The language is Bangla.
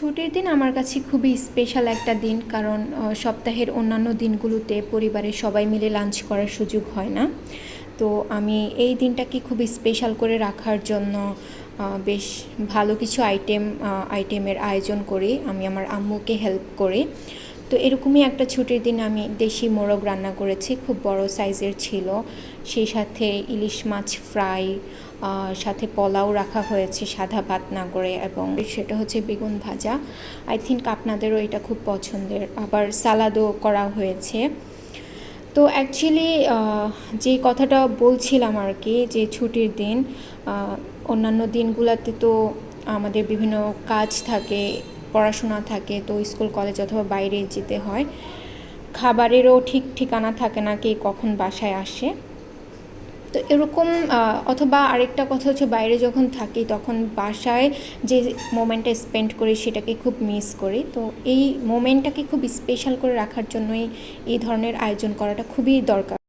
ছুটির দিন আমার কাছে খুবই স্পেশাল একটা দিন, কারণ সপ্তাহের অন্যান্য দিনগুলোতে পরিবারের সবাই মিলে লাঞ্চ করার সুযোগ হয় না। তো আমি এই দিনটাকে খুবই স্পেশাল করে রাখার জন্য বেশ ভালো কিছু আইটেমের আয়োজন করি। আমি আমার আম্মুকে হেল্প করি। তো এরকমই একটা ছুটির দিন আমি দেশি মোরগ রান্না করেছি, খুব বড় সাইজের ছিল। সেই সাথে ইলিশ মাছ ফ্রাই, সাথে পোলাও রাখা হয়েছে সাদা ভাত না করে, এবং সেটা হচ্ছে বেগুন ভাজা। আই থিঙ্ক আপনাদেরও এটা খুব পছন্দের। আবার সালাদও করা হয়েছে। তো অ্যাকচুয়ালি যে কথাটা বলছিলাম আর কি, যে ছুটির দিন অন্যান্য দিনগুলোতে তো আমাদের বিভিন্ন কাজ থাকে, পড়াশোনা থাকে, তো স্কুল কলেজ অথবা বাইরে যেতে হয়। খাবারেরও ঠিক ঠিকানা থাকে না কে কখন বাসায় আসে। তো এরকম অথবা আরেকটা কথা হচ্ছে, বাইরে যখন থাকি তখন বাসায় যে মোমেন্টটা স্পেন্ড করি সেটাকে খুব মিস করি। তো এই মোমেন্টটাকে খুব স্পেশাল করে রাখার জন্যই এই ধরনের আয়োজন করাটা খুবই দরকার।